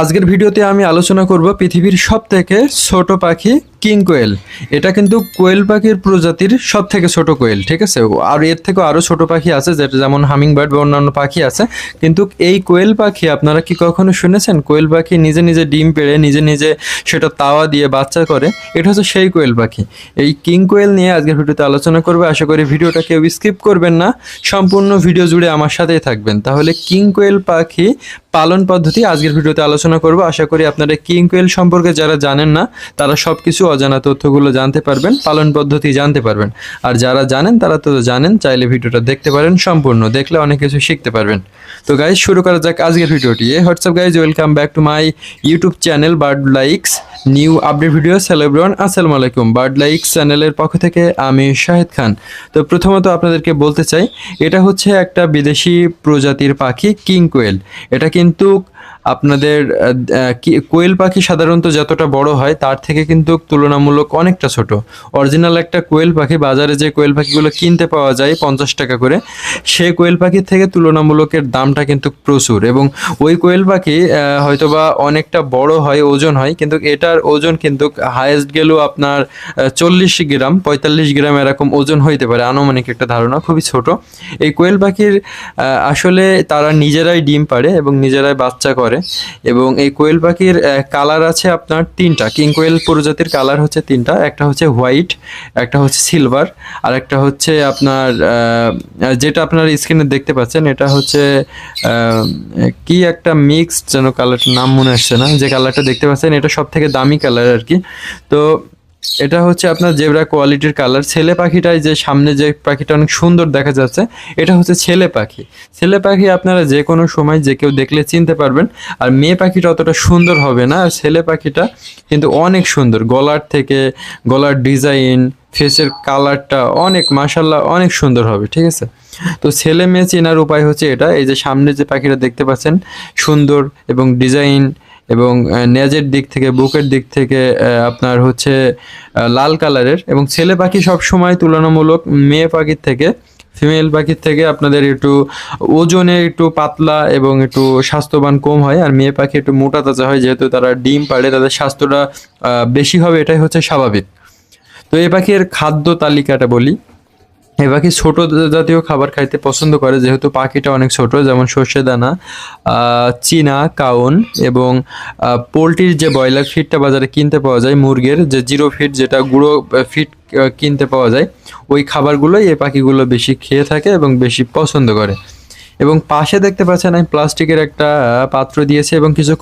আজকের ভিডিওতে আমি আলোচনা করব পৃথিবীর সবথেকে ছোট পাখি কিং কোয়েল। এটা কিন্তু কোয়েল পাখির প্রজাতির সবথেকে ছোট কোয়েল, ঠিক আছে। আর এর থেকেও আরও ছোট পাখি আছে, যেটা যেমন হামিং বার্ড বা অন্যান্য পাখি আছে। কিন্তু এই কোয়েল পাখি আপনারা কি কখনো শুনেছেন? কোয়েল পাখি নিজে নিজে ডিম পেড়ে নিজে নিজে সেটা তাওয়া দিয়ে বাচ্চা করে। এটা হচ্ছে সেই কোয়েল পাখি। এই কিং কোয়েল নিয়ে আজকের ভিডিওতে আলোচনা করবে। আশা করি ভিডিওটা কেউ স্কিপ করবেন না, সম্পূর্ণ ভিডিও জুড়ে আমার সাথেই থাকবেন। তাহলে কিং কোয়েল পাখি পালন পদ্ধতি আজকের ভিডিওতে আলোচনা করব। আশা করি আপনারা কিং কোয়েল সম্পর্কে যারা জানেন না তারা সব কিছু অজানা তথ্যগুলো জানতে পারবেন, পালন পদ্ধতি জানতে পারবেন। আর যারা জানেন তারা তো জানেন, চাইলে ভিডিওটা দেখতে পারেন, সম্পূর্ণ দেখলে অনেক কিছু শিখতে পারবেন। তো গাইজ, শুরু করা যাক আজকের ভিডিওটি। WhatsApp guys, welcome back to my YouTube channel bird likes new update video. Hello everyone, আসসালামু আলাইকুম। বার্ড লাইকস চ্যানেলের পক্ষ থেকে আমি শাহিদ খান। তো প্রথমত আপনাদেরকে বলতে চাই, এটা হচ্ছে একটা বিদেশি প্রজাতির পাখি কিং কোয়েল। এটা কিন্তু আপনাদের কোয়েল পাখি সাধারণত যতটা বড় হয় তার থেকে কিন্তু তুলনামূলক অনেকটা ছোট। অরিজিনাল একটা কোয়েল পাখি বাজারে যে কোয়েল পাখিগুলো কিনতে পাওয়া যায় 50 টাকা করে, সেই কোয়েল পাখির থেকে তুলনামূলকের দামটা কিন্তু প্রচুর। এবং ওই কোয়েল পাখি হয়তোবা অনেকটা বড় হয়, ওজন হয়, কিন্তু এটার ওজন কিন্তু হায়েস্ট গেলেও আপনার 40 গ্রাম 45 গ্রাম এরকম ওজন হইতে পারে, আনুমানিক একটা ধারণা। খুবই ছোট এই কোয়েল পাখির। আসলে তারা নিজেরাই ডিম পাড়ে এবং নিজেরাই বাচ্চা করে। এবং এই কোয়েল পাখির কালার আছে আপনার তিনটা। কিং কোয়েল প্রজাতির কালার হচ্ছে তিনটা। একটা হচ্ছে হোয়াইট, একটা হচ্ছে সিলভার, আর একটা হচ্ছে আপনার যেটা আপনার স্ক্রিনে দেখতে পাচ্ছেন এটা হচ্ছে কি একটা মিক্সড যেন কালারটার নাম মনে আসছে না। যে কালারটা দেখতে পাচ্ছেন এটা সব থেকে দামি কালার আর কি। তো এটা হচ্ছে আপনার জেব্রা কোয়ালিটির কালার। ছেলে পাখিটাই যে সামনে যে পাখিটা অনেক সুন্দর দেখা যাচ্ছে, এটা হচ্ছে ছেলে পাখি। ছেলে পাখি আপনারা যে কোনো সময় যে কেউ দেখলে চিনতে পারবেন। আর মেয়ে পাখিটা অতটা সুন্দর হবে না, আর ছেলে পাখিটা কিন্তু অনেক সুন্দর। গলার থেকে গলার ডিজাইন, ফেসের কালারটা অনেক মাশাআল্লাহ অনেক সুন্দর হবে, ঠিক আছে। তো ছেলে মেয়ে চেনার উপায় হচ্ছে এটা। এই যে সামনে যে পাখিটা দেখতে পাচ্ছেন, সুন্দর এবং ডিজাইন এবং নেজের দিক থেকে, বুকের দিক থেকে আপনার হচ্ছে লাল কালারের। এবং ছেলে পাখি সব সময় তুলনামূলক মেয়ে পাখির থেকে, ফিমেল পাখির থেকে আপনাদের একটু ওজনে একটু পাতলা এবং একটু স্বাস্থ্যবান কম হয়। আর মেয়ে পাখি একটু মোটা তাজা হয়, যেহেতু তারা ডিম পাড়ে, তাদের স্বাস্থ্যটা বেশি হবে, এটাই হচ্ছে স্বাভাবিক। তো এই পাখির খাদ্য তালিকাটা বলি। এই পাখি ছোট জাতীয় খাবার খাইতে পছন্দ করে, যেহেতু পাখিটা অনেক ছোট। যেমন সর্ষে দানা, চীনা কাউন এবং পোলট্রির যে ব্রয়লার ফিডটা বাজারে কিনতে পাওয়া যায়, মুরগির যে 0 ফিড, যেটা গুঁড়ো ফিড কিনতে পাওয়া যায়, ওই খাবারগুলোই এই পাখিগুলো বেশি খেয়ে থাকে এবং বেশি পছন্দ করে। এবং পাশে দেখতে পাচ্ছেন আমি প্লাস্টিকের একটা পাত্র দিয়েছে এবং কিছু